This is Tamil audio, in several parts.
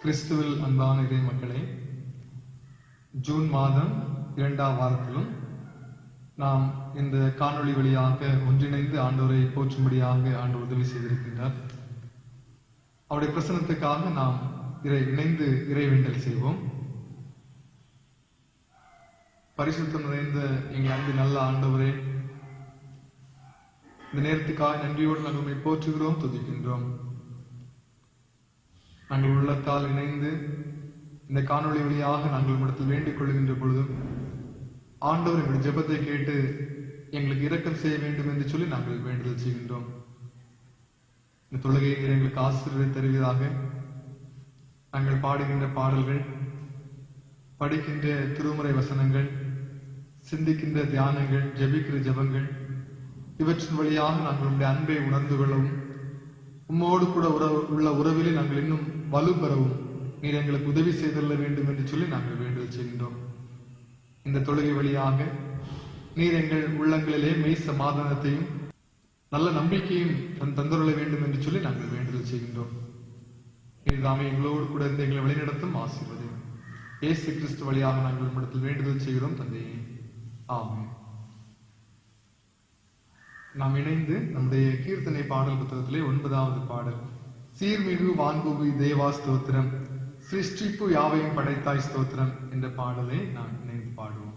கிறிஸ்துவில் அன்பான இறை மக்களே, ஜூன் மாதம் 2ஆம் வாரத்திலும் நாம் இந்த காணொளி வழியாக ஒன்றிணைந்து ஆண்டவரை போற்றும்படியாக ஆண்டவர் உதவி செய்திருக்கின்றார். அவருடைய பிரசன்னத்துக்காக நாம் இணைந்து இறைவேண்டல் செய்வோம். பரிசுத்தம் நிறைந்த எங்கள் அன்பு நல்ல ஆண்டவரே, இந்த நேரத்துக்காக நன்றியோடு நாங்கள் உண்மை போற்றுகிறோம், துதிக்கின்றோம். நாங்கள் உள்ளத்தால் இணைந்து இந்த காணொளி வழியாக நாங்கள் உம்மிடத்தில் வேண்டிக் கொள்கின்ற பொழுதும் ஆண்டவர் எங்களுடைய ஜெபத்தை கேட்டு எங்களுக்கு இரக்கம் செய்ய வேண்டும் என்று சொல்லி நாங்கள் வேண்டுதல் செய்கின்றோம். இந்த தொழுகையை எங்களுக்கு ஆசீர்வாதத்தை தருவதாக. நாங்கள் பாடுகின்ற பாடல்கள், படிக்கின்ற திருமுறை வசனங்கள், சிந்திக்கின்ற தியானங்கள், ஜெபிக்கிற ஜெபங்கள், இவற்றின் வழியாக நாங்கள் உங்களுடைய அன்பை உணர்ந்து கொள்ளவும், உம்மோடு கூட உள்ள உறவிலே நாங்கள் இன்னும் வலு பெறவும் நீர் எங்களுக்கு உதவி செய்தள்ள வேண்டும் என்று சொல்லி நாங்கள் வேண்டுதல் செய்கின்றோம். இந்த தொழுகை வழியாக நீர் எங்கள் உள்ளங்களிலே மெய் சமாதானத்தையும் நல்ல நம்பிக்கையும் தந்துள்ள வேண்டும் என்று சொல்லி நாங்கள் வேண்டுதல் செய்கின்றோம். நீர் தாமே எங்களோடு கூட இருந்து எங்களை வழிநடத்தும் ஆசீர்வதியும். இயேசு கிறிஸ்து வழியாக நாங்கள் உம்மிடத்தில் வேண்டுதல் செய்கிறோம் தந்தையே, ஆமென். நாம் இணைந்து நம்முடைய கீர்த்தனை பாடல் புத்தகத்திலே 9வது பாடல், சீர்மிகு வான்புவி தேவா ஸ்தோத்திரம், சிருஷ்டிப்பு யாவையும் படைத்தாய் ஸ்தோத்திரம் என்ற பாடலை நாம் இணைந்து பாடுவோம்.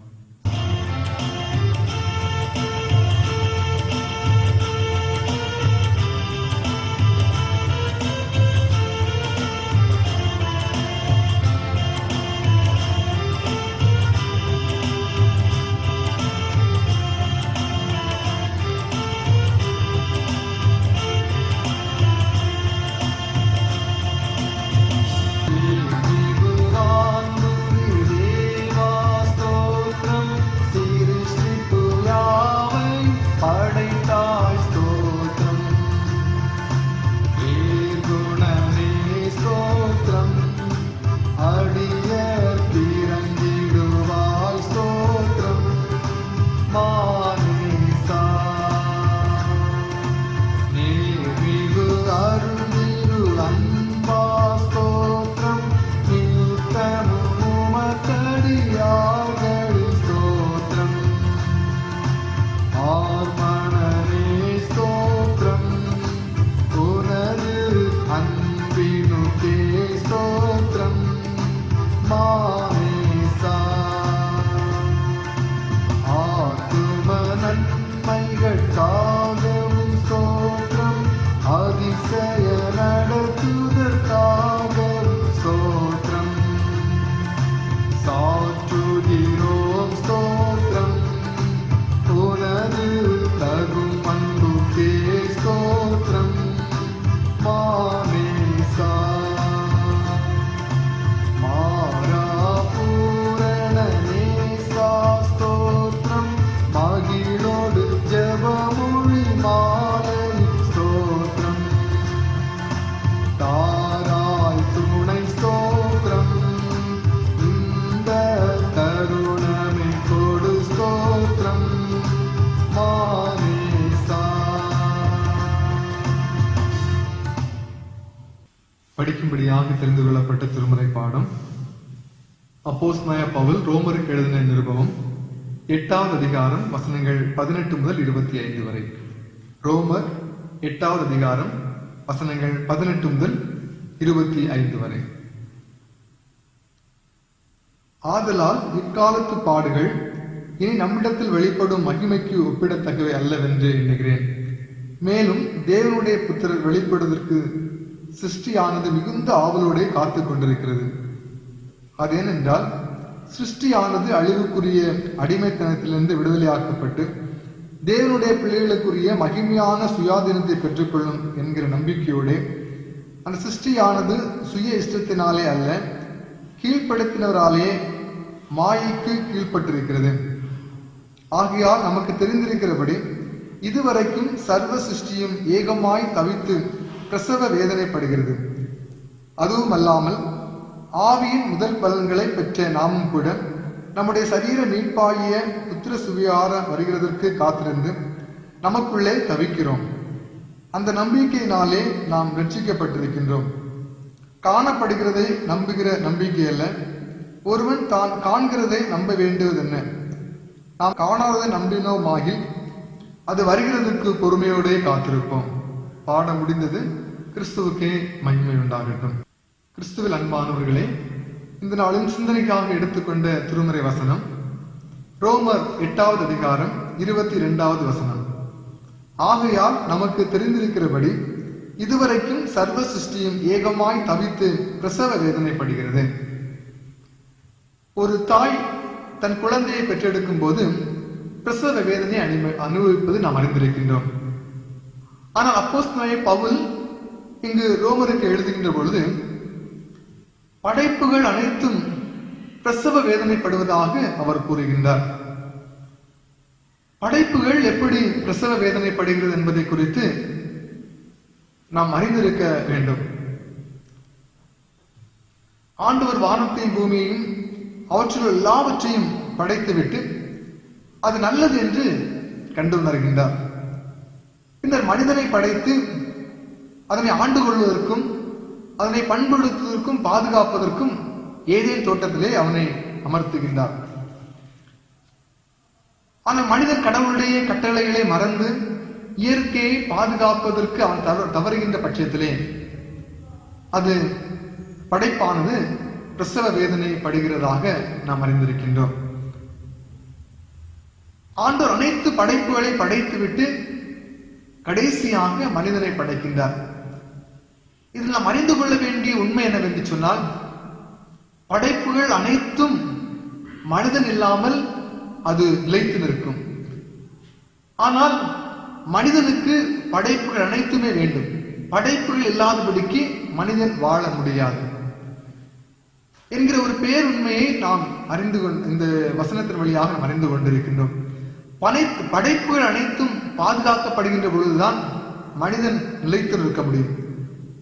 படிக்கும்படியாக தெரிந்து கொள்ளப்பட்ட திருமுறை பாடம், அப்போஸ்தலனாகிய பவுல் ரோமருக்கு எழுதின நிருபம் 8வது அதிகாரம் வசனங்கள் 18 முதல் 25 வரை. ரோமர் 8வது அதிகாரம் வசனங்கள் 18 முதல் 25 வரை. ஆதலால் இக்காலத்து பாடுகள் இனி நம்மிடத்தில் வெளிப்படும் மகிமைக்கு ஒப்பிடத்தக்கவை அல்லவென்று எண்ணுகிறேன். மேலும் தேவனுடைய புத்திரர் வெளிப்படுவதற்கு சிருஷ்டியானது மிகுந்த ஆவலோடு காத்து கொண்டிருக்கிறது. அது ஏனென்றால் சிருஷ்டியானது அழிவுக்குரிய அடிமைத்தனத்திலிருந்து விடுதலையாக்கப்பட்டு தேவனுடைய பிள்ளைகளுக்குரிய மகிமையான சுயாதீனத்தை பெற்றுக்கொள்ளும் என்கிற நம்பிக்கையோடு அந்த சிருஷ்டியானது சுய இஷ்டத்தினாலே அல்ல, கீழ்ப்படுத்தினவராலே மாயைக்கு கீழ்ப்பட்டிருக்கிறது. ஆகையால் நமக்கு தெரிந்திருக்கிறபடி இதுவரைக்கும் சர்வ சிருஷ்டியும் ஏகமாய் தவித்து பிரசவ வேதனைப்படுகிறது. அதுவும் அல்லாமல் ஆவியின் முதல் பலன்களை பெற்ற நாமும் கூட நம்முடைய சரீர மீட்பாகிய புத்திர சுவிகார வருகிறதற்கு காத்திருந்து நமக்குள்ளே தவிக்கிறோம். அந்த நம்பிக்கையினாலே நாம் ரட்சிக்கப்பட்டிருக்கின்றோம். காணப்படுகிறதை நம்புகிற நம்பிக்கை அல்ல, ஒருவன் தான் காண்கிறதை நம்ப வேண்டுவது என்ன? நாம் காணாததை நம்பினோமாகில் அது வருகிறதுக்கு பொறுமையோடே காத்திருப்போம். பாடம் முடிந்தது. கிறிஸ்துவுக்கே மகிமை உண்டாகட்டும். கிறிஸ்துவில் அன்பானவர்களே, இந்த நாளின் சிந்தனைக்காக எடுத்துக்கொண்ட திருமறை வசனம் ரோமர் 8வது அதிகாரம் 22வது வசனம். ஆகையால் நமக்கு தெரிந்திருக்கிறபடி இதுவரைக்கும் சர்வ சிருஷ்டியும் ஏகமாய் தவித்து பிரசவ வேதனைப்படுகிறது. ஒரு தாய் தன் குழந்தையை பெற்றெடுக்கும் போது பிரசவ வேதனை அனுபவிப்பது நாம் அறிந்திருக்கின்றோம். ஆனால் அப்போஸ்தலனாகிய பவுல் இங்கு ரோமருக்கு எழுதுகின்ற பொழுது படைப்புகள் அனைத்தும் பிரசவ வேதனைப்படுவதாக அவர் கூறுகின்றார். படைப்புகள் எப்படி பிரசவ வேதனைப்படுகிறது என்பதை குறித்து நாம் அறிந்திருக்க வேண்டும். ஆண்டவர் வானத்தையும் பூமியையும் அவற்றில் எல்லாவற்றையும் படைத்துவிட்டு அது நல்லது என்று கண்டுணர்கின்றார். பின்னர் மனிதனை படைத்து அதனை ஆண்டு கொள்வதற்கும் அதனை பண்படுத்துவதற்கும் பாதுகாப்பதற்கும் ஏதேன் தோட்டத்திலே அவனை அமர்த்துகின்றார். ஆனால் மனிதன் கடவுளுடைய கட்டளைகளை மறந்து இயற்கையை பாதுகாப்பதற்கு அவன் தவறுகின்ற பட்சத்திலே அது படைப்பானது பிரசவ வேதனை படுகிறதாக நாம் அறிந்திருக்கின்றோம். ஆண்டவர் அனைத்து படைப்புகளை படைத்துவிட்டு கடைசியாக மனிதனை படைக்கின்றார். இதில் நாம் அறிந்து கொள்ள வேண்டிய உண்மை என்னவென்று சொன்னால், படைப்புகள் அனைத்தும் மனிதன் இல்லாமல் அது நிலைத்து நிற்கும். ஆனால் மனிதனுக்கு படைப்புகள் அனைத்துமே வேண்டும். படைப்புகள் இல்லாதபடிக்கு மனிதன் வாழ முடியாது என்கிற ஒரு பேருண்மையை நாம் இந்த வசனத்தின் வழியாக நாம் அறிந்து கொண்டிருக்கின்றோம். படைப்புகள் அனைத்தும் பாதுகாக்கப்படுகின்ற பொழுதுதான் மனிதன் நிலைத்து நிற்க முடியும்.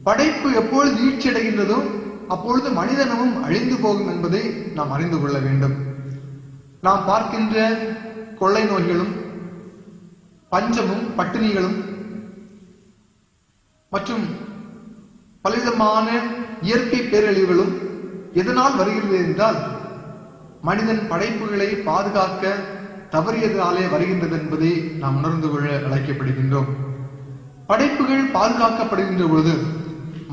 படைப்பு எப்பொழுது வீழ்ச்சி அடைகின்றதோ அப்பொழுது மனிதனமும் அழிந்து போகும் என்பதை நாம் அறிந்து கொள்ள வேண்டும். நாம் பார்க்கின்ற கொள்ளை நோய்களும் பஞ்சமும் பட்டினிகளும் மற்றும் பலவிதமான இயற்கை பேரழிவுகளும் எதனால் வருகிறது என்றால் மனிதன் படைப்புகளை பாதுகாக்க தவறியதாலே வருகின்றது என்பதை நாம் உணர்ந்து கொள்ள அழைக்கப்படுகின்றோம். படைப்புகள் பாதுகாக்கப்படுகின்ற பொழுது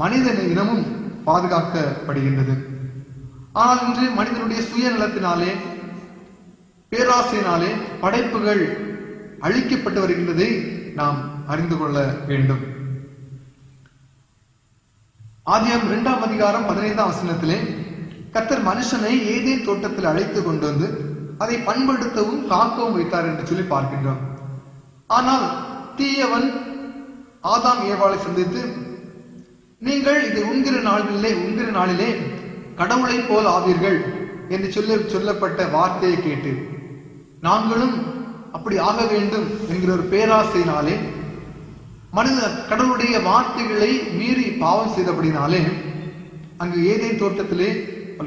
மனித இனமும் பாதுகாக்கப்படுகின்றது. ஆனால் இன்று மனிதனுடைய சுயநலத்தினாலே பேராசையினாலே படைப்புகள் அழிக்கப்பட்டு வருகின்றதை நாம் அறிந்து கொள்ள வேண்டும். ஆதியாகமம் 2ஆம் அதிகாரம் 15ஆம் வசனத்திலே கர்த்தர் மனுஷனை ஏதேன் தோட்டத்தில் அழைத்து கொண்டு வந்து அதை பண்படுத்தவும் காக்கவும் வைத்தார் என்று சொல்லி பார்க்கின்றோம். ஆனால் தீயவன் ஆதாம் ஏவாளை சந்தித்து, நீங்கள் இது உண்கிற நாளிலே கடவுளை போல் ஆவீர்கள் என்று சொல்லப்பட்ட வார்த்தையை கேட்டு நாங்களும் அப்படி ஆக வேண்டும் என்கிற ஒரு பேராசையினாலே கடவுளுடைய வார்த்தைகளை மீறி பாவம் செய்தபடினாலே அங்கு ஏதேன் தோட்டத்திலே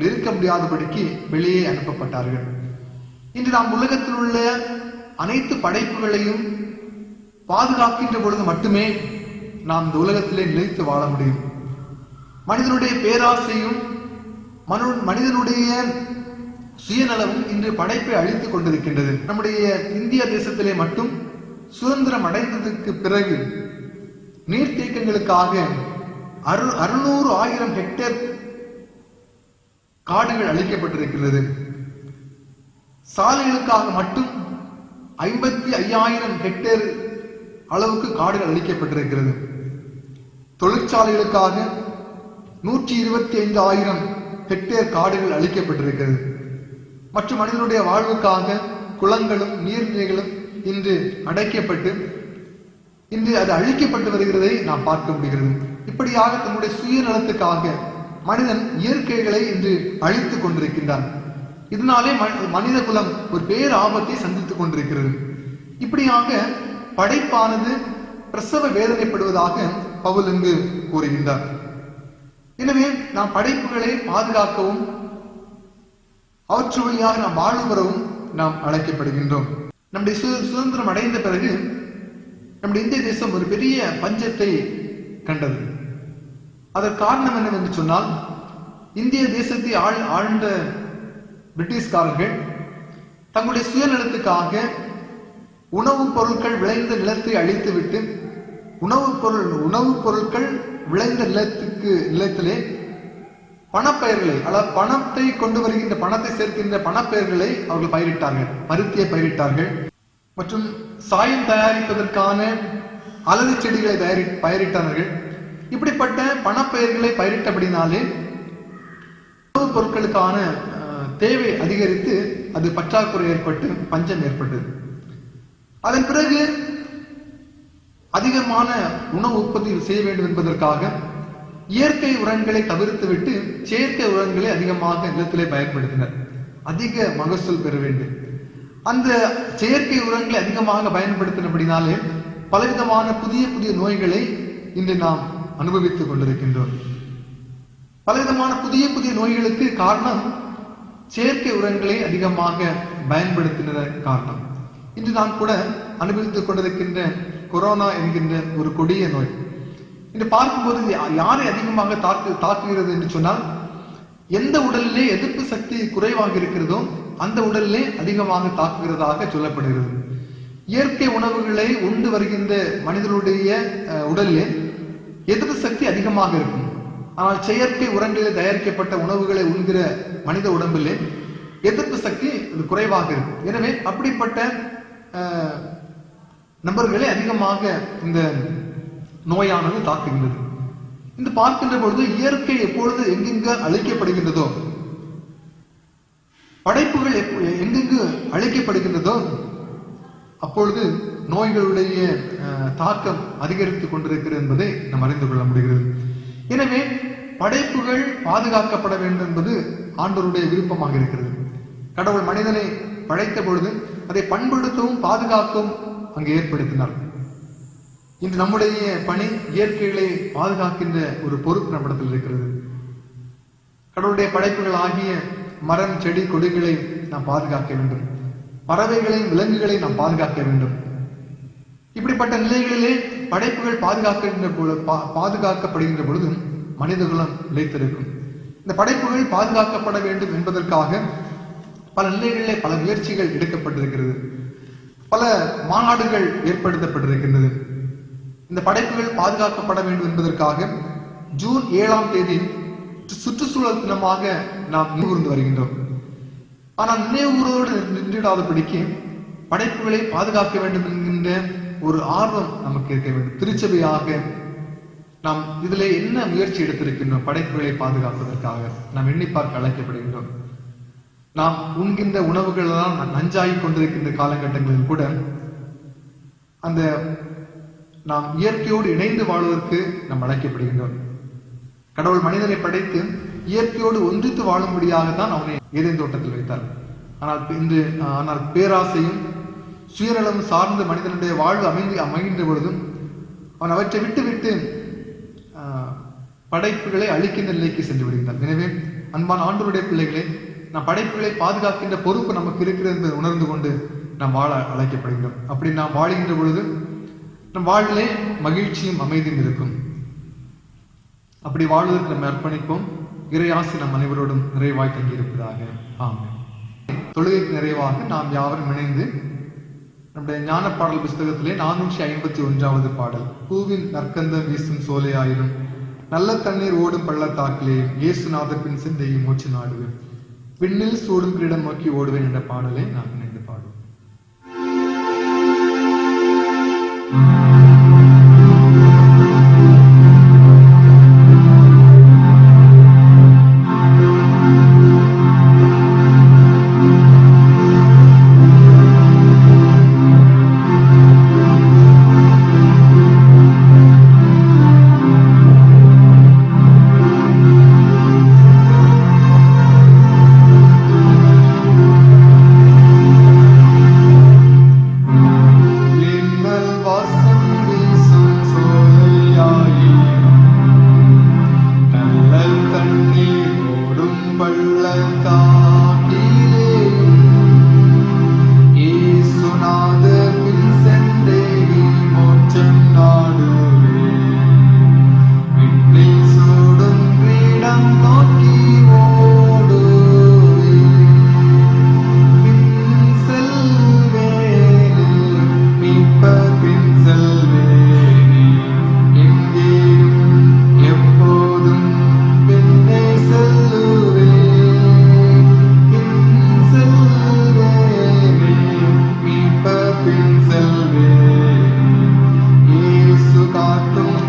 இருக்க முடியாதபடிக்கு வெளியே அனுப்பப்பட்டார்கள். இன்று நாம் உலகத்தில் உள்ள அனைத்து படைப்புகளையும் பாதுகாக்கின்ற பொழுது மட்டுமே நாம் இந்த உலகத்திலே நிலைத்து வாழ முடியும். மனிதனுடைய பேராசையும் மனிதனுடைய சுயநலமும் இன்று படைப்பை அழித்துக் கொண்டிருக்கின்றது. நம்முடைய இந்திய தேசத்திலே மட்டும் சுதந்திரம் அடைந்ததற்கு பிறகு நீர்த்தேக்கங்களுக்காக 600,000 ஹெக்டேர் காடுகள் அழிக்கப்பட்டிருக்கிறது. சாலைகளுக்காக மட்டும் 55,000 ஹெக்டேர் அளவுக்கு காடுகள் அழிக்கப்பட்டிருக்கிறது. தொழிற்சாலைகளுக்காக 125,000 ஹெக்டேர் காடுகள் அழிக்கப்பட்டிருக்கிறது. மற்றும் மனிதனுடைய வாழ்வுக்காக குளங்களும் நீர்நிலைகளும் இன்று அடைக்கப்பட்டு இன்று அது அழிக்கப்பட்டு வருகிறதை நாம் பார்க்க முடிகிறது. இப்படியாக தன்னுடைய சுயநலத்துக்காக மனிதன் இயற்கைகளை இன்று அழித்துக் கொண்டிருக்கின்றான். இதனாலே மனித குலம் ஒரு பேர் ஆபத்தை சந்தித்துக் கொண்டிருக்கிறது. இப்படியாக படைப்பானது பிரசவ வேதனைப்படுவதாக பவுல் இங்கு கூறுகின்றார். எனவே நாம் படைப்புகளை பாதுகாக்கவும் அவற்று வழியாக நாம் வாழ்வு பெறவும் நாம் அழைக்கப்படுகின்றோம். நம்முடைய சுதந்திரம் அடைந்த பிறகு நம்முடைய இந்திய தேசம் ஒரு பெரிய பஞ்சத்தை கண்டது. அதற்கு காரணம் என்னவென்று சொன்னால், இந்திய தேசத்தை ஆழ்ந்த பிரிட்டிஷ்காரர்கள் தங்களுடைய சுயநலத்துக்காக உணவுப் பொருட்கள் விளைந்த நிலத்தை அழித்துவிட்டு உணவுப் பொருட்கள் விளைந்த நிலத்திலே பணப்பயிர்களை, அதாவது பணத்தை கொண்டு வருகின்ற, பணத்தை சேர்க்கின்ற பணப்பயிர்களை அவர்கள் பயிரிட்டார்கள். பருத்தியை பயிரிட்டார்கள் மற்றும் சாயம் தயாரிப்பதற்கான அலகு செடிகளை பயிரிட்டார்கள். இப்படிப்பட்ட பணப்பயிர்களை பயிரிட்டபடினாலே உணவுப் பொருட்களுக்கான தேவை அதிகரித்து அது பற்றாக்குறை ஏற்பட்டு பஞ்சம் ஏற்பட்டது. அதன் பிறகு அதிகமான உணவு உற்பத்தி செய்ய வேண்டும் என்பதற்காக இயற்கை உரங்களை தவிர்த்துவிட்டு செயற்கை உரங்களை அதிகமாக நிலத்திலே பயன்படுத்தினர். அதிக மகசூல் பெற வேண்டும். அந்த செயற்கை உரங்களை அதிகமாக பயன்படுத்தினபடினாலே பலவிதமான புதிய புதிய நோய்களை இன்று நாம் அனுபவித்துக் கொண்டிருக்கின்றோம். பலவிதமான புதிய புதிய நோய்களுக்கு காரணம் செயற்கை உரங்களை அதிகமாக பயன்படுத்தின காரணம். இன்று நாம் கூட அனுபவித்துக் கொண்டிருக்கின்ற கொரோனா என்கின்ற ஒரு கொடிய நோய் இன்று பார்க்கும்போது யாரை அதிகமாக தாக்குகிறது என்று சொன்னால், எந்த உடலிலே எதிர்ப்பு சக்தி குறைவாக இருக்கிறதோ அந்த உடலிலே அதிகமாக தாக்குகிறதாக சொல்லப்படுகிறது. இயற்கை உணவுகளை உண்டு வருகின்ற மனிதனுடைய உடலிலே எதிர்ப்பு சக்தி அதிகமாக இருக்கும். ஆனால் செயற்கை உரங்களில் தயாரிக்கப்பட்ட உணவுகளை உண்கிற மனித உடம்பிலே எதிர்ப்பு சக்தி குறைவாக இருக்கும். எனவே அப்படிப்பட்ட நபர்களை அதிகமாக இந்த நோயானது தாக்குகின்றது. இந்த பார்க்கின்ற பொழுது இயற்கை எப்பொழுது எங்கெங்கு அழிக்கப்படுகின்றதோ, படைப்புகள் எங்கெங்கு அழிக்கப்படுகின்றதோ அப்பொழுது நோய்களுடைய தாக்கம் அதிகரித்துக் கொண்டிருக்கிறது என்பதை நாம் அறிந்து கொள்ள முடிகிறது. எனவே படைப்புகள் பாதுகாக்கப்பட வேண்டும் என்பது ஆண்டவருடைய விருப்பமாக இருக்கிறது. கடவுள் மனிதனை படைத்த பொழுது அதை பண்படுத்தவும் பாதுகாக்கவும் அங்கு ஏற்படுத்தினார். இன்று நம்முடைய பணி இயற்கைகளை பாதுகாக்கின்ற ஒரு பொறுப்பு நம்மிடத்தில் இருக்கிறது. கடவுளுடைய படைப்புகள் ஆகிய மரம், செடி, கொடிகளை நாம் பாதுகாக்க வேண்டும். பறவைகளையும் விலங்குகளை நாம் பாதுகாக்க வேண்டும். இப்படிப்பட்ட நிலைகளிலே படைப்புகள் பாதுகாக்கப்படுகின்ற பொழுது மனிதகுலம் நிலைத்திருக்கும். இந்த படைப்புகள் பாதுகாக்கப்பட வேண்டும் என்பதற்காக பல நிலைகளிலே பல முயற்சிகள் எடுக்கப்பட்டிருக்கிறது. பல மாநாடுகள் ஏற்படுத்தப்பட்டிருக்கின்றது. இந்த படைப்புகள் பாதுகாக்கப்பட வேண்டும் என்பதற்காக ஜூன் 7ஆம் தேதி சுற்றுச்சூழல் தினமாக நாம் நினைவுகூர்ந்து வருகின்றோம். ஆனால் நினைவுகூரோடு நின்றுடாதபடிக்கு படைப்புகளை பாதுகாக்க வேண்டும் என்கின்ற ஒரு ஆர்வம் நமக்கு இருக்க வேண்டும். திருச்சபையாக நாம் இதிலே என்ன முயற்சி எடுத்திருக்கின்றோம்? படைப்புகளை பாதுகாப்பதற்காக நாம் எண்ணி பார்க்க அழைக்கப்படுகின்றோம். நாம் உண்கின்ற உணவுகள் எல்லாம் நஞ்சாகி கொண்டிருக்கின்ற காலகட்டங்களில் கூட அந்த நாம் இயற்கையோடு இணைந்து வாழ்வதற்கு நாம் அழைக்கப்படுகின்றோம். கடவுள் மனிதனை படைத்து இயற்கையோடு ஒன்றித்து வாழும்படியாகத்தான் அவனை ஏதேன் தோட்டத்தில் வைத்தார். ஆனால் பேராசையும் சுயநலம் சார்ந்த மனிதனுடைய வாழ்வு அமைகின்ற பொழுதும் அவன் அவற்றை விட்டு படைப்புகளை அழிக்கின்ற நிலைக்கு சென்று விடுகின்றான். எனவே அன்பான ஆண்டவருடைய பிள்ளைகளை, நாம் படைப்புகளை பாதுகாக்கின்ற பொறுப்பு நமக்கு இருக்கிறது என்பதை உணர்ந்து கொண்டு நாம் வாழ அழைக்கப்படுகின்றோம். அப்படி நாம் வாழுகின்ற பொழுது நம் வாழ்விலே மகிழ்ச்சியும் அமைதியும் இருக்கும். அப்படி வாழ்வதற்கு நம்ம அர்ப்பணிப்போம். இறையாசி நம் அனைவரோடும் நிறைவாய் தங்கியிருப்பதாக. ஆமென். தொழுகைக்கு நிறைவாக நாம் யாவரும் இணைந்து நம்முடைய ஞான பாடல் புஸ்தகத்திலே 451வது பாடல், பூவின் நற்கந்தம் வீசும் சோலையாயிரும் நல்ல தண்ணீர் ஓடும் பள்ளத்தாக்கிலே இயேசுநாதர் பின் சிந்தையை மூச்சு நாடுவேன், விண்ணில் சூடும் கிரீடம் நோக்கி ஓடுவேன் என்ற பாடலை நாம் இணைந்து பாடுவோம்.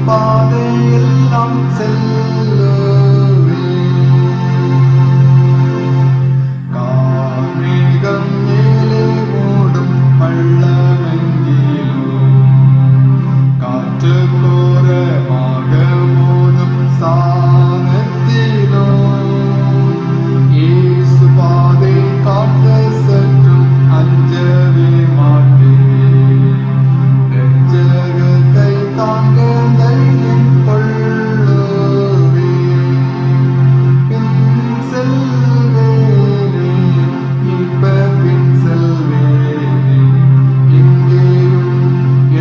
பாதையெல்லாம் செல்லுவே. கார்மேகம் மேலே ஓடும் பள்ளமெங்கிலும் காற்று கோரமாக மோதும் சாரத்திலும் இயேசு பாதை காட்ட சற்றும் அஞ்சவே மாட்டேன். நெஞ்சகத்தை தாங்க தைரியம் கொள்ளுவேன். பின் செல்வேனே, இப்ப பின் செல்வேனே, எங்கேயும்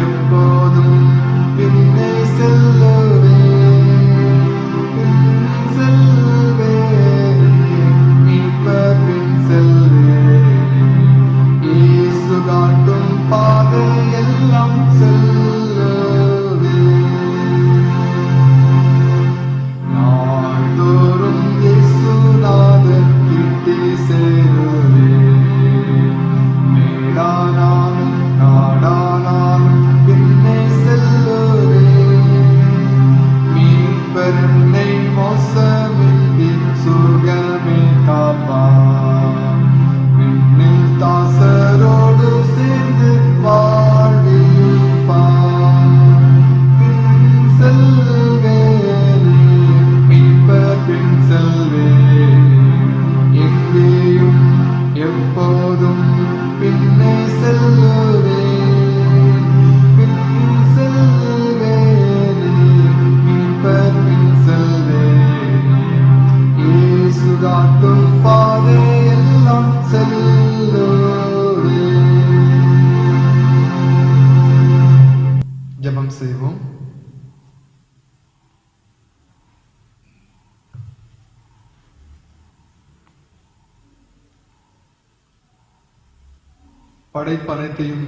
எப்போதும் பின்னே செல்லுவேன். பின் செல்வேனே, இப்ப பின் செல்வேனே, இயேசு காட்டும் பாதையெல்லாம் செல்லுவேன். நாள்தோறும் இயேசுநாதர் கிட்டே சேருவேன். மேடானாலும் காடானாலும் பின்னே செல்லுவேன். மீட்பர் என்னை மோசமின்றி சொர்க்கமே காப்பார். விண்ணில் தாசரோடு சேர்ந்து வாழ்விப்பார். பின் செல்வேனே, மீட்பர் பின் செல்வேனே, எங்கேயும் எப்போதும் பின்னே செல்லுவேன். பின் செல்வேனே, மீட்பர் பின் செல்வேனே, இயேசு காட்டும் பாதையெல்லாம் செல்லுவேன். ஜெபம் செய்வோம். படைப்பு அனைத்தையும்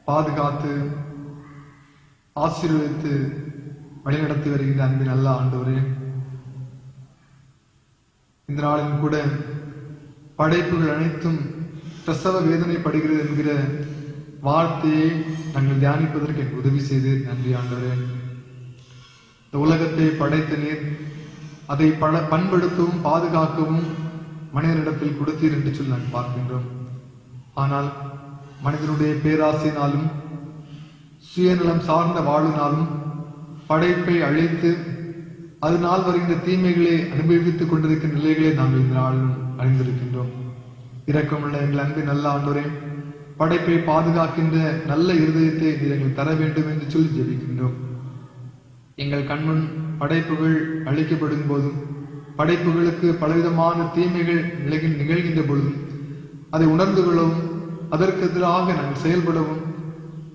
பாதுகாத்து ஆசீர்வதித்து வழிநடத்தி வருகின்ற அன்பின் நல்ல ஆண்டவரே, இந்த நாளிலும் கூட படைப்புகள் அனைத்தும் பிரசவ வேதனைப்படுகிறது என்கிற வார்த்தையை நாங்கள் தியானிப்பதற்கு எனக்கு உதவி செய்து நன்றி ஆண்டவரே. இந்த உலகத்தை படைத்த நீர் அதை பண்படுத்தவும் பாதுகாக்கவும் மனிதனிடத்தில் கொடுத்தீர் என்று சொல்லி நாங்கள் பார்க்கின்றோம். ஆனால் மனிதனுடைய பேராசையினாலும் சுயநலம் சார்ந்த வாழ்வினாலும் படைப்பை அழித்து அதனால் வருகின்ற தீமைகளை அனுபவித்துக் கொண்டிருக்கிற நிலைகளை நாங்கள் இந்த நாளிலும் அறிந்திருக்கின்றோம். இரக்கமுள்ள எங்கள் அன்பின் நல்ல ஆண்டவரே, படைப்பை பாதுகாக்கின்ற நல்ல இருதயத்தை நீங்கள் தர வேண்டும் என்று சொல்லி ஜெபிக்கின்றோம். எங்கள் கண்முன் படைப்புகள் அழிக்கப்படும் போதும் படைப்புகளுக்கு பலவிதமான தீமைகள் நிகழ்கின்ற பொழுதும் அதை உணர்ந்து கொள்ளவும் அதற்கு எதிராக நாங்கள் செயல்படவும்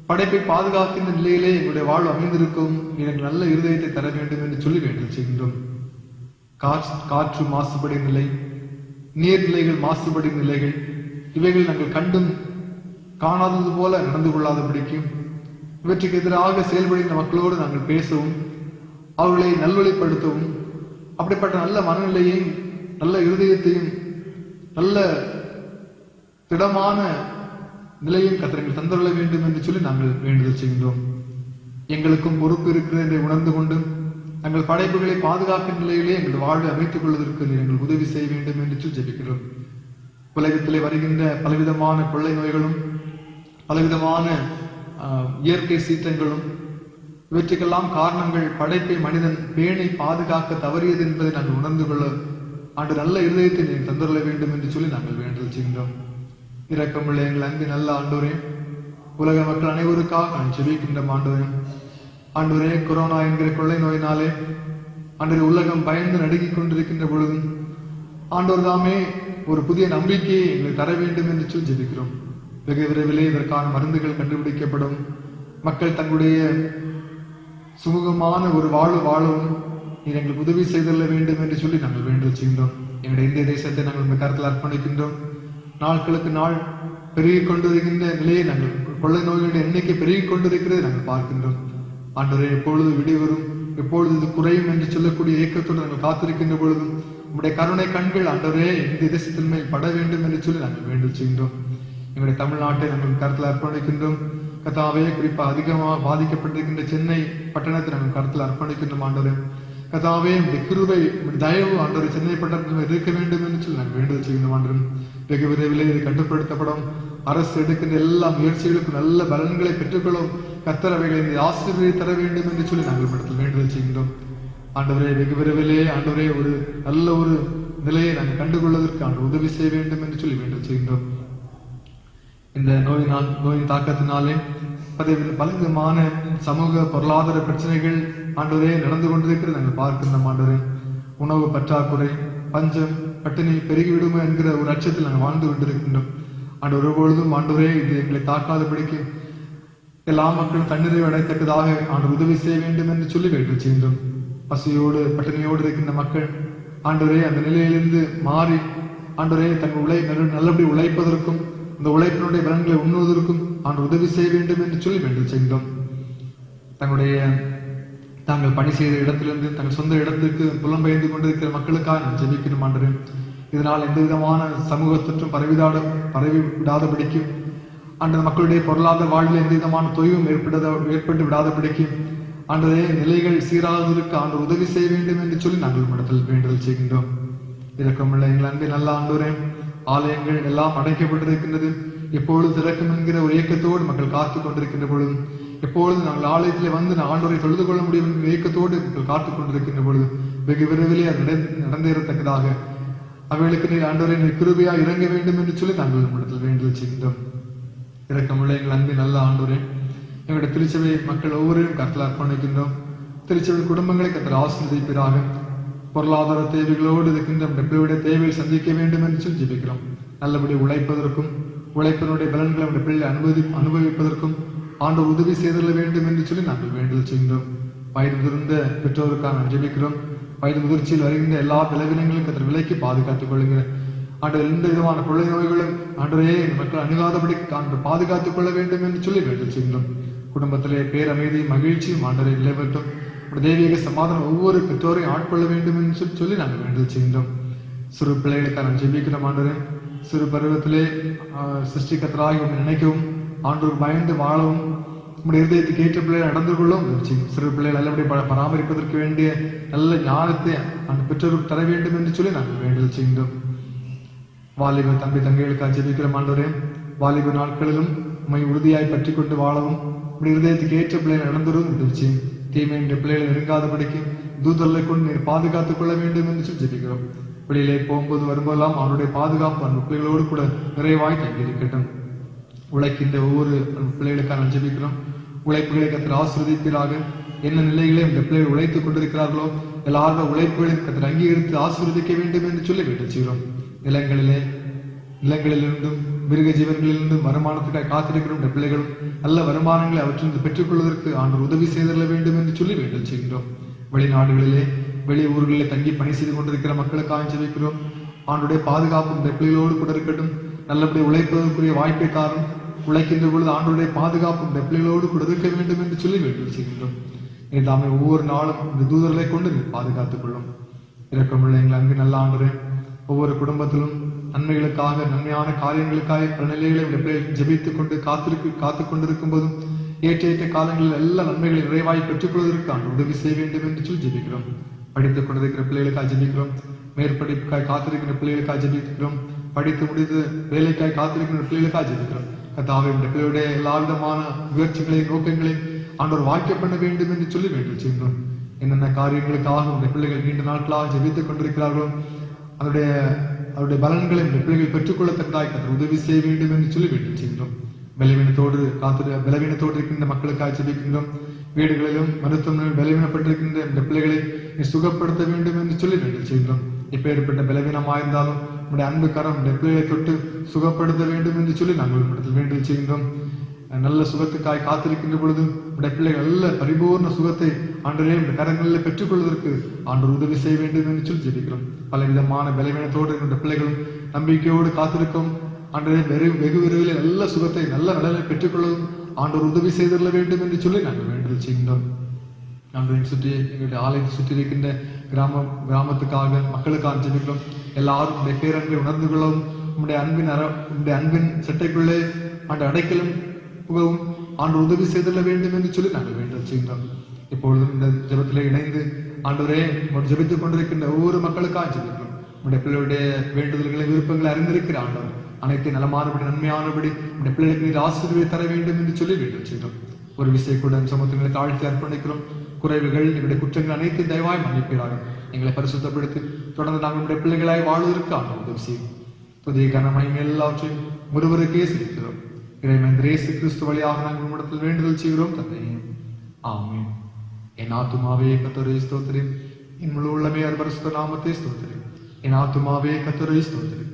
படைப்பை பாதுகாக்கின்ற நிலையிலே எங்களுடைய வாழ்வு அமைந்திருக்கவும் எனக்கு நல்ல இருதயத்தை தர வேண்டும் என்று சொல்லி வேண்டல் செய்கின்றோம். காற்று மாசுபடும் நிலை, நீர்நிலைகள் மாசுபடும் நிலைகள், இவைகள் நாங்கள் கண்டும் காணாதது போல நடந்து கொள்ளாதபடிக்கும் இவற்றுக்கு எதிராக செயல்படுகின்ற மக்களோடு நாங்கள் பேசவும் அவர்களை நல்வழிப்படுத்தவும் அப்படிப்பட்ட நல்ல மனநிலையையும் நல்ல இருதயத்தையும் நல்ல திடமான நிலையும் கர்த்தர் தந்துள்ள வேண்டும் என்று சொல்லி நாங்கள் வேண்டுதல் செய்கின்றோம். எங்களுக்கும் பொறுப்பு இருக்கிறது என்று உணர்ந்து கொண்டு நாங்கள் படைப்புகளை பாதுகாக்கும் நிலையிலே எங்கள் வாழ்வை அமைத்துக் கொள்வதற்கு எங்கள் உதவி செய்ய வேண்டும் என்று சொல்லி ஜெபிக்கிறோம். உலகத்திலே வருகின்ற பலவிதமான கொள்ளை நோய்களும் பலவிதமான இயற்கை சீற்றங்களும் இவற்றுக்கெல்லாம் காரணங்கள் படைப்பை மனிதன் பேணி பாதுகாக்க தவறியது என்பதை நாங்கள் உணர்ந்து கொள்ள ஆண்டு நல்ல இருதயத்தை நீங்கள் தந்துள்ள வேண்டும் என்று சொல்லி நாங்கள் வேண்டுதல் செய்கின்றோம். இரக்கமுள்ள எங்கள் அன்பு நல்ல ஆண்டவரே, உலக மக்கள் அனைவருக்காக நான் ஜெபிக்கின்ற ஆண்டவரே, கொரோனா என்கிற கொள்ளை நோயினாலே ஆண்டவரே உலகம் பயந்து நடுங்கிக் கொண்டிருக்கின்ற பொழுதும் ஆண்டவர் தாமே ஒரு புதிய நம்பிக்கையை எங்களுக்கு தர வேண்டும் என்று சொல்லி ஜெபிக்கிறோம். வெகு விரைவிலே இதற்கான மருந்துகள் கண்டுபிடிக்கப்படும், மக்கள் தங்களுடைய சுமூகமான ஒரு வாழ்வு வாழவும் நீர் எங்களுக்கு உதவி செய்துள்ள வேண்டும் என்று சொல்லி நாங்கள் வேண்டுதல் செய்கின்றோம். எங்களுடைய இந்திய தேசத்தை நாங்கள் உங்கள் கருத்தில் அர்ப்பணிக்கின்றோம். நாட்களுக்கு நாள் பெருகிக் கொண்டிருக்கின்ற நிலையை நாங்கள் கொள்ளை நோய்களுடைய எண்ணிக்கை பெருகிக் கொண்டிருக்கிறதை நாங்கள் பார்க்கின்றோம். ஆண்டவரே, எப்பொழுது விடிவரும், எப்பொழுது இது குறையும் என்று சொல்லக்கூடிய ஏக்கத்தோடு நாங்கள் காத்திருக்கின்ற பொழுதும் உங்களுடைய கருணை கண்கள் ஆண்டவரே இந்திய தேசத்தின் மேல் பட வேண்டும் என்று சொல்லி நாங்கள் வேண்டுதல் செய்கின்றோம். எங்களுடைய தமிழ்நாட்டை நாங்கள் கருத்தில் அர்ப்பணிக்கின்றோம். கர்த்தாவே, குறிப்பா அதிகமாக பாதிக்கப்பட்டிருக்கின்ற சென்னை பட்டணத்தை நாங்கள் கருத்தில் அர்ப்பணிக்கின்றோம் ஆண்டவரே. கர்த்தாவே, உம்முடைய கிருபை, உம்முடைய தயவு ஆண்டவரே சென்னை பட்டணத்தில் இருக்க வேண்டும் என்று சொல்லி நாங்கள் வேண்டுதல் செய்கின்றோம் ஆண்டவரே. வெகு விரைவில் இது கட்டுப்படுத்தப்படும். அரசு எடுக்கின்ற எல்லா முயற்சிகளுக்கும் நல்ல பலன்களை பெற்றுக்கொள்ளும். கர்த்தர் அவைகளை ஆசீர்வதித்து தர வேண்டும் என்று சொல்லி நாங்கள் இடத்தில் வேண்டுதல் செய்கின்றோம் ஆண்டவரே. வெகு விரைவிலே ஆண்டவரே ஒரு நல்ல ஒரு நிலையை நாங்கள் கண்டுகொள்வதற்கு ஆண்டு உதவி செய்ய வேண்டும் என்று சொல்லி வேண்டுதல் செய்கின்றோம். இந்த நோயின் தாக்கத்தினாலே பலவிதமான சமூக பொருளாதார பிரச்சனைகள் ஆண்டவரே நடந்து கொண்டிருக்கிறது நாங்கள் பார்க்கின்றோம் ஆண்டவரே. உணவு பற்றாக்குறை, பஞ்சம், பட்டினி பெருகிவிடுமோ என்கிற ஒரு அச்சத்தில் நாங்கள் வாழ்ந்து கொண்டிருக்கின்றோம் ஆண்டவர். ஒருபொழுதும் ஆண்டவரே இது எங்களை தாக்காதபடிக்கு எல்லா மக்களும் தண்ணீரை அடைத்தக்கதாக ஆண்டவர் உதவி செய்ய வேண்டும் என்று சொல்லி வேண்டுதல் செய்கின்றோம். பசியோடு பட்டினியோடு இருக்கின்ற மக்கள் ஆண்டவரே அந்த நிலையிலிருந்து மாறி ஆண்டவரே தங்கள் நல்லபடி உழைப்பதற்கும் இந்த உழைப்பினுடைய பலன்களை உண்ணுவதற்கும் ஆண்டு உதவி செய்ய வேண்டும் என்று சொல்லி வேண்டுதல் செய்கின்றோம். தாங்கள் பணி செய்த இடத்திலிருந்து தங்கள் சொந்த இடத்திற்கு புலம்பெயர்ந்து கொண்டிருக்கிற மக்களுக்காக நாம் ஜெபிக்கணும் ஆண்டவரே. இதனால் எந்த விதமான சமூக தொற்றும் பரவி விடாதபடிக்கும் அந்த மக்களுடைய பொருளாதார வாழ்வில் எந்த விதமான தொய்வும் ஏற்பட்டு விடாதபடிக்கும் ஆண்டவரே நிலைகள் சீராவதற்கு ஆண்டு உதவி செய்ய வேண்டும் என்று சொல்லி நாங்கள் இடத்தில் வேண்டுதல் செய்கின்றோம். இரக்கமுள்ள எங்கள் அன்பின் நல்ல ஆண்டவரே, ஆலயங்கள் எல்லாம் அடைக்கப்பட்டிருக்கின்றது. எப்பொழுது திறக்கும் என்கிற ஒரு இயக்கத்தோடு மக்கள் காத்து கொண்டிருக்கின்ற பொழுது, எப்பொழுது நாங்கள் ஆலயத்திலே வந்து ஆண்டவரை தொழுது கொள்ள முடியும் என்கிற இயக்கத்தோடு மக்கள் காத்துக் கொண்டிருக்கின்ற பொழுது வெகு விரைவிலே அது நடந்தேறத்தக்கதாக அவைகளுக்கு நீர் ஆண்டவரை நீர் கிருபையாக இறங்க வேண்டும் என்று சொல்லி நாங்கள் இடத்தில் வேண்டுதல் செய்கின்றோம். இரக்கமுள்ள எங்கள் அன்பின் நல்ல ஆண்டவரே, எங்களுடைய திருச்சபை மக்கள் ஒவ்வொருவரும் கர்த்தர் அர்ப்பணிக்கின்றோம். திருச்சபை குடும்பங்களை கர்த்தர் ஆசீர்வதிப்பீராக. பொருளாதார தேவைகளோடு இருக்கின்ற பிள்ளையுடைய தேவையை சந்திக்க வேண்டும் என்று சொல்லி ஜெபிக்கிறோம். நல்லபடி உழைப்பதற்கும் உழைப்பினுடைய பலன்களை நம்முடைய பிள்ளை அனுபவிப்பதற்கும் ஆண்டவர் உதவி செய்தல வேண்டும் என்று சொல்லி நாங்கள் வேண்டுதல் செய்கின்றோம். வயது முதிர்ந்த பெற்றோருக்காக நாம் ஜெபிக்கிறோம். வயது முதிர்ச்சியில் வருகின்ற எல்லா விளைவினங்களும் கர்த்தர் விலைக்கு பாதுகாத்துக் கொள்ளுங்க ஆண்டவர். எந்த விதமான கொள்ளை நோய்களும் ஆண்டவரே மக்கள் அணுகாதபடி பாதுகாத்துக் கொள்ள வேண்டும் என்று சொல்லி வேண்டுதல் செய்கின்றோம். குடும்பத்திலே பேரமைதி மகிழ்ச்சியும் ஆண்டவரை நிலைவட்டும். தெய்வீக சமாதானம் ஒவ்வொரு பெற்றோரையும் ஆட்கொள்ள வேண்டும் என்று சொல்லி நாங்கள் வேண்டுதல் செய்கின்றோம். சிறு பிள்ளைகளுக்காக நாம் ஜெபிக்கிறோம் ஆண்டவரே. சிறு பருவத்திலே சிருஷ்டிகர்த்தராகி உங்களை நினைக்கவும் ஆண்டவர் பயந்து வாழவும் நம்முடைய இருதயத்துக்கு ஏற்ற பிள்ளைகளை நடந்து கொள்ளவும் சிறு பிள்ளைகள் நல்லபடி பராமரிப்பதற்கு வேண்டிய நல்ல ஞானத்தை அந்த பெற்றோருக்கு தர வேண்டும் என்று சொல்லி நாங்கள் வேண்டுதல் செய்கின்றோம். வாலிப தம்பி தங்கைகளுக்காக ஜெபிக்கிறோம் ஆண்டவரே. வாலிப நாட்களிலும் உண்மை உறுதியாய் பற்றி கொண்டு வாழவும் நம்முடைய இருதயத்துக்கு ஏற்ற பிள்ளைகளை நடந்துடும் உதவி தீமையுடைய பிள்ளைகளை நெருங்காதபடிக்கு தூதர்களை கொண்டு நீர் பாதுகாத்துக் கொள்ள வேண்டும் என்று சொல்லி ஜெபிக்கிறோம். வெளியிலே போகும்போது வரும்போதெல்லாம் அவனுடைய பாதுகாப்பு அந்த பிள்ளைகளோடு கூட நிறைவாய் தங்கி இருக்கட்டும். உழைக்கின்ற ஒவ்வொரு பிள்ளைகளுக்காக ஜெபிக்கிறோம். உழைப்புகளை கர்த்தர் ஆசீர்வதிப்பீராக. என்ன நிலைகளை இந்த பிள்ளைகள் உழைத்துக் கொண்டிருக்கிறார்களோ எல்லாருடைய உழைப்புகளையும் கர்த்தர் அங்கீகரித்து ஆசீர்வதிக்க வேண்டும் என்று சொல்லி வேண்டுதல் செய்கிறோம். நிலங்களிலிருந்தும் மிருக ஜீவன்களிலிருந்தும் வருமானத்துக்காக காத்திருக்கிறோம். இந்த பிள்ளைகளும் நல்ல வருமானங்களை அவற்றிலிருந்து பெற்றுக்கொள்வதற்கு ஆண்டவர் உதவி செய்தல வேண்டும் என்று சொல்லி வேண்டுதல் செய்கின்றோம். வெளிநாடுகளிலே வெளி ஊர்களிலே தங்கி பணி செய்து கொண்டிருக்கிற மக்களுக்காக ஜெபிக்கிறோம். ஆண்டுடைய பாதுகாப்பு இந்த பிள்ளைகளோடு கூட இருக்கட்டும். நல்லபடி உழைப்பதற்குரிய வாய்ப்பை தாரும். உழைக்கின்ற பொழுது ஆண்டுடைய பாதுகாப்பு இந்த பிள்ளைகளோடு கூட இருக்க வேண்டும் என்று சொல்லி வேண்டுதல் செய்கின்றோம். தாமே ஒவ்வொரு நாளும் இந்த தூதர்களை கொண்டு பாதுகாத்துக் கொள்ளும். இரக்கமுள்ள எங்கள் அங்கு நல்ல ஆண்டவரே, ஒவ்வொரு குடும்பத்திலும் நன்மைகளுக்காக நன்மையான காரியங்களுக்காக பல நிலைகளை பிள்ளைகள் ஜெபித்துக் கொண்டு காத்துக் கொண்டிருக்கும் போதும் ஏற்ற காலங்களில் எல்லா நன்மைகளை நிறைவாய் பெற்றுக்கொள்வதற்கு ஆண்டு உதவி செய்ய வேண்டும் என்று சொல்லி ஜெபிக்கிறோம். படித்துக் கொண்டிருக்கிற பிள்ளைகளுக்காக ஜெபிக்கிறோம். மேற்படிப்புக்காய் காத்திருக்கிற பிள்ளைகளுக்காக ஜெபிக்கிறோம். படித்து முடித்து வேலைக்காய் காத்திருக்கிற பிள்ளைகளுக்காக ஜெபிக்கிறோம். கர்த்தாவே, இந்த பிள்ளையுடைய எல்லா விதமான முயற்சிகளையும் நோக்கங்களையும் ஆண்டவர் வாய்க்க பண்ண வேண்டும் என்று சொல்லி வேண்டுதல் செய்கின்றோம். என்னென்ன காரியங்களுக்காக இந்த பிள்ளைகள் நீண்ட நாட்களாக ஜெபித்துக் கொண்டிருக்கிறார்களோ அவருடைய பலன்களை இந்த பிள்ளைகள் பெற்றுக்கொள்ளத்தக்கதாய் கர்த்தர் உதவி செய்ய வேண்டும் என்று சொல்லி வேண்டுதல் செய்கின்றோம். பலவீனத்தோடு இருக்கின்ற மக்களுக்காக ஜெபிக்கின்றோம். வீடுகளிலும் மருத்துவமனையில் பலவீனப்பட்டிருக்கின்ற இந்த பிள்ளைகளை சுகப்படுத்த வேண்டும் என்று சொல்லி வேண்டுதல் செய்கின்றோம். இப்ப ஏற்பட்ட பலவீனமாயிருந்தாலும் நம்முடைய அன்பு கரம் இந்த பிள்ளைகளை தொட்டு சுகப்படுத்த வேண்டும் என்று சொல்லி நாங்கள் இடத்தில் வேண்டுதல் செய்கின்றோம். நல்ல சுகத்துக்காய் காத்திருக்கின்ற பொழுது நம்முடைய பிள்ளைகள் நல்ல பரிபூர்ண சுகத்தை ஆண்டவரே இந்த கரங்களில் பெற்றுக்கொள்வதற்கு ஆண்டவர் உதவி செய்ய வேண்டும் என்று சொல்லி ஜெபிக்கிறோம். பலவிதமான பலவீனத்தோடு இருக்கின்ற பிள்ளைகளும் நம்பிக்கையோடு காத்திருக்கும் ஆண்டவரே வெகு விரைவில் நல்ல சுகத்தை நல்ல நலனை பெற்றுக்கொள்ளவும் ஆண்டவர் உதவி செய்தள்ள வேண்டும் என்று சொல்லி நாங்கள் வேண்டுதல் செய்கின்றோம். ஆண்டவரை சுற்றி எங்களுடைய ஆலயத்தை சுற்றி இருக்கின்ற கிராமத்துக்காக மக்களுக்காக ஜெபிக்கிறோம். எல்லாரும் உடைய பேரன்பை உணர்ந்து கொள்ளவும் உடைய அன்பின் சட்டைக்குள்ளே ஆண்டு அடைக்கலும் புகவும் ஆண்டவர் உதவி செய்தல்ல வேண்டும் என்று சொல்லி நாங்கள் வேண்டுதல் செய்கின்றோம். இப்பொழுதும் இந்த ஜெபத்திலே இணைந்து ஆண்டவரே ஜெபித்துக் கொண்டிருக்கின்ற ஒவ்வொரு மக்களுக்காக ஜெபிக்கிறோம். நம்முடைய பிள்ளைகளுடைய வேண்டுதல்களை விருப்பங்களை அறிந்திருக்கிற ஆண்டவர் அனைத்து நலமானபடி நன்மையானபடி நம்முடைய பிள்ளைகளுக்கு நீர் ஆசீர்வாதத்தை தர வேண்டும் என்று சொல்லி வேண்டுதல் செய்கிறோம். ஒரு விசை கூட சமூகங்களுக்கு ஆழ்த்தி அர்ப்பணிக்கிறோம். குறைவுகள் எங்களுடைய குற்றங்கள் அனைத்து தயவாய் மன்னிப்பீராக எங்களை பரிசுத்தப்படுத்தி தொடர்ந்து நாங்கள் நம்முடைய பிள்ளைகளாய் வாழ்வதற்கு ஆண்டவர் உதவி செய்யும். புதிய கனமயம் எல்லாவற்றையும் ஒருவருக்கே செலுத்துகிறோம். இறைவன் இயேசு கிறிஸ்து வழியாக நாங்கள் உம்மிடத்தில் வேண்டுதல் செய்கிறோம் தந்தையே. ஆமென். என் ஆத்துமாவே கர்த்தரை ஸ்தோத்திரி, என் முழு உள்ளமே அவர் பரிசுத்த நாமத்தை ஸ்தோத்திரி. என் ஆத்துமாவே கர்த்தரை ஸ்தோத்திரி,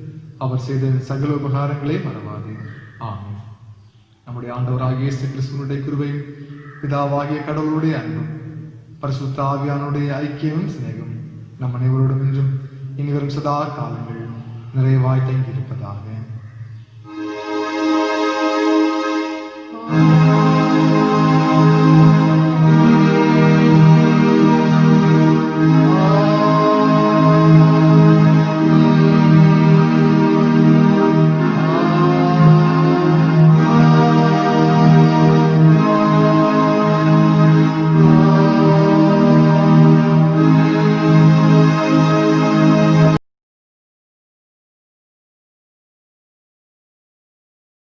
அவர் செய்த சகல உபகாரங்களே மறவாதே. ஆமென். நம்முடைய ஆண்டவராகிய இயேசு கிறிஸ்துவினுடைய கிருபையும் பிதாவாகிய கடவுளுடைய அன்பும் பரிசுத்த ஆவியானுடைய ஐக்கியமும் சிநேகமும் நம் அனைவரோடும் இன்றும் இனி வரும் சதா காலங்கள் நிறைவாய் தங்கியிருப்பதாக.